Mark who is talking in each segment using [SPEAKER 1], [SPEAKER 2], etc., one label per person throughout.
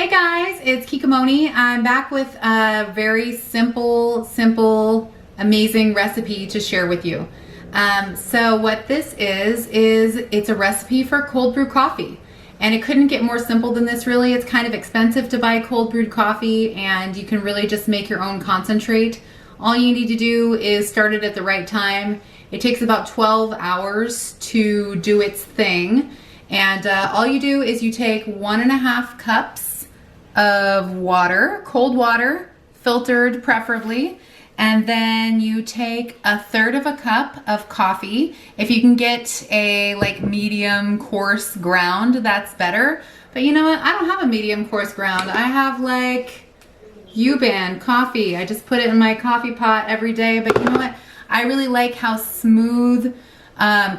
[SPEAKER 1] Hey guys, it's Kikamoni. I'm back with a very simple, amazing recipe to share with you. So what this is it's a recipe for cold brew coffee. And it couldn't get more simple than this really. It's kind of expensive to buy cold brewed coffee and you can really just make your own concentrate. All you need to do is start it at the right time. It takes about 12 hours to do its thing. And all you do is you take 1.5 cups of water, cold water, filtered preferably, and then you take 1/3 cup of coffee. If you can get a like medium coarse ground, that's better. But you know what? I don't have a medium coarse ground. I have like U-Band coffee. I just put it in my coffee pot every day. But you know what? I really like how smooth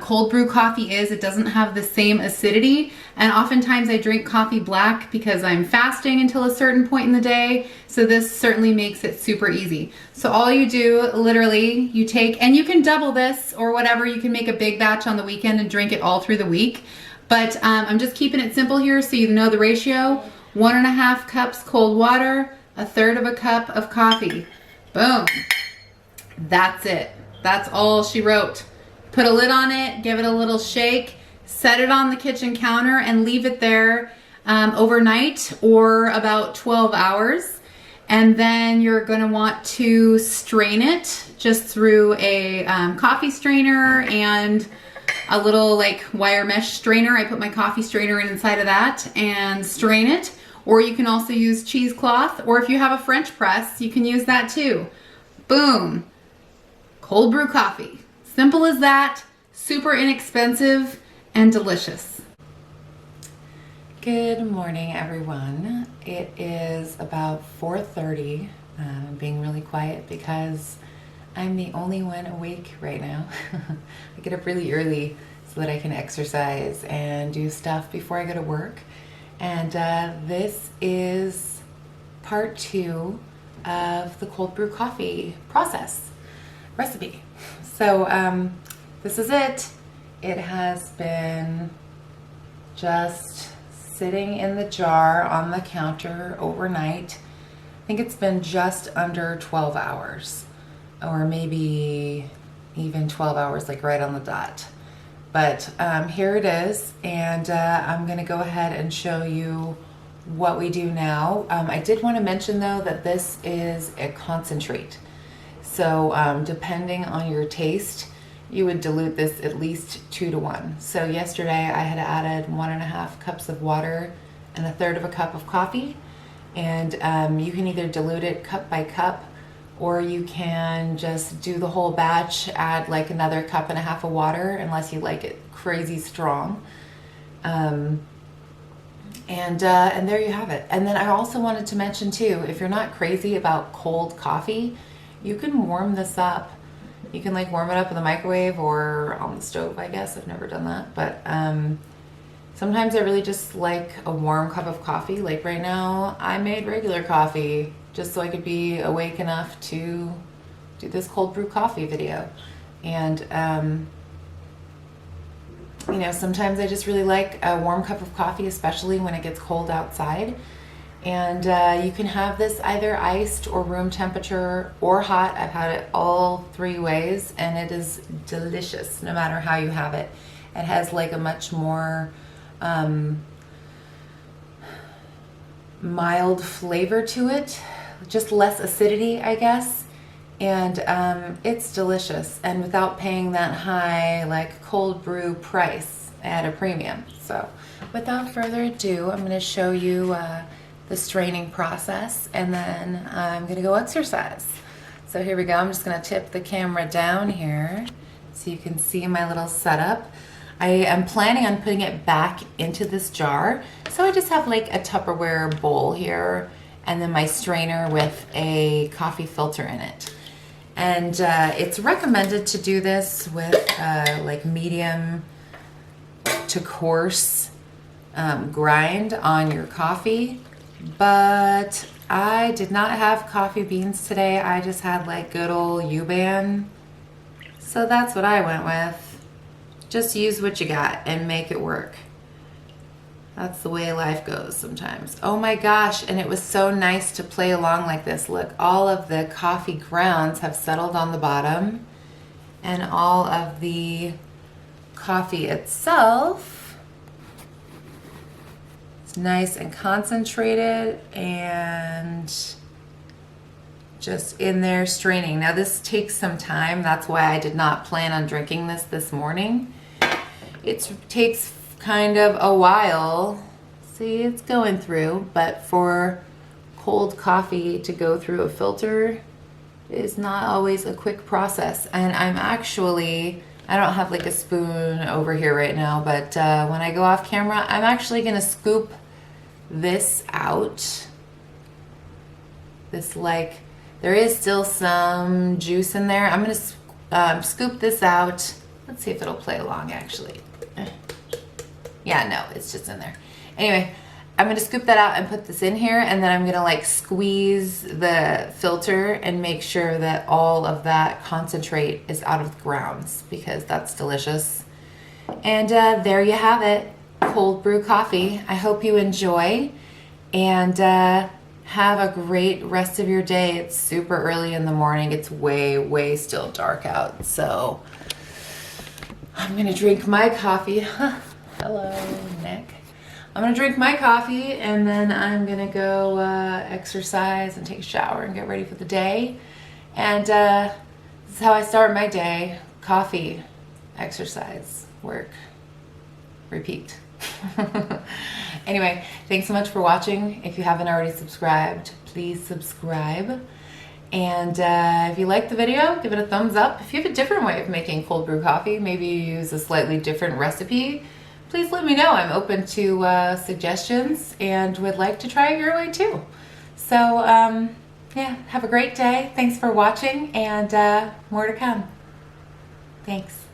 [SPEAKER 1] cold brew coffee is. It doesn't have the same acidity, and oftentimes I drink coffee black because I'm fasting until a certain point in the day, so this certainly makes it super easy. So all you do, literally, you take, and you can double this or whatever, you can make a big batch on the weekend and drink it all through the week, but I'm just keeping it simple here so you know the ratio. 1.5 cups cold water, 1/3 cup of coffee. Boom. That's it. That's all she wrote. Put a lid on it, give it a little shake, set it on the kitchen counter and leave it there overnight or about 12 hours. And then you're gonna want to strain it just through a coffee strainer and a little like wire mesh strainer. I put my coffee strainer inside of that and strain it. Or you can also use cheesecloth, or if you have a French press, you can use that too. Boom, cold brew coffee. Simple as that, super inexpensive and delicious.
[SPEAKER 2] Good morning, everyone. It is about 4:30. I'm being really quiet because I'm the only one awake right now. I get up really early so that I can exercise and do stuff before I go to work. And this is part 2 of the cold brew coffee process recipe. So this is it. It has been just sitting in the jar on the counter overnight. I think it's been just under 12 hours, or maybe even 12 hours, like right on the dot. But here it is, and I'm gonna go ahead and show you what we do now. I did want to mention though that this is a concentrate. So depending on your taste, you would dilute this at least 2 to 1. So yesterday I had added 1.5 cups of water and 1/3 cup of coffee. And you can either dilute it cup by cup, or you can just do the whole batch, add like another 1.5 cups of water, unless you like it crazy strong. And there you have it. And then I also wanted to mention too, if you're not crazy about cold coffee, you can warm this up. You can like warm it up in the microwave or on the stove, I guess. I've never done that, but sometimes I really just like a warm cup of coffee. Like right now, I made regular coffee just so I could be awake enough to do this cold brew coffee video. And you know, sometimes I just really like a warm cup of coffee, especially when it gets cold outside. And you can have this either iced or room temperature or hot. I've had it all 3 ways and it is delicious no matter how you have it. It has like a much more mild flavor to it, just less acidity, I guess. And it's delicious, and without paying that high like cold brew price at a premium. So without further ado, I'm going to show you the straining process, and then I'm gonna go exercise. So here we go. I'm just gonna tip the camera down here so you can see my little setup. I am planning on putting it back into this jar. So I just have like a Tupperware bowl here, and then my strainer with a coffee filter in it. And it's recommended to do this with like medium to coarse grind on your coffee. But I did not have coffee beans today. I just had like good old U-Band. So that's what I went with. Just use what you got and make it work. That's the way life goes sometimes. Oh my gosh, and it was so nice to play along like this. Look, all of the coffee grounds have settled on the bottom, and all of the coffee itself is nice and concentrated and just in there straining. Now this takes some time. That's why I did not plan on drinking this morning. It takes kind of a while. See, it's going through, but for cold coffee to go through a filter is not always a quick process. And I don't have like a spoon over here right now, but when I go off camera, I'm actually gonna scoop this out. There is still some juice in there. I'm gonna scoop this out. Let's see if it'll play along actually. Yeah, no, it's just in there. Anyway, I'm gonna scoop that out and put this in here, and then I'm gonna like squeeze the filter and make sure that all of that concentrate is out of the grounds, because that's delicious. And there you have it, cold brew coffee. I hope you enjoy, and have a great rest of your day. It's super early in the morning. It's way still dark out, so I'm gonna drink my coffee. Hello, Nick. I'm gonna drink my coffee, and then I'm gonna go exercise and take a shower and get ready for the day. And this is how I start my day: coffee, exercise, work, repeat. Anyway, thanks so much for watching. If you haven't already subscribed, please subscribe. And if you like the video, give it a thumbs up. If you have a different way of making cold brew coffee, maybe you use a slightly different recipe, please let me know. I'm open to suggestions and would like to try it your way too. So yeah, have a great day. Thanks for watching, and more to come. Thanks.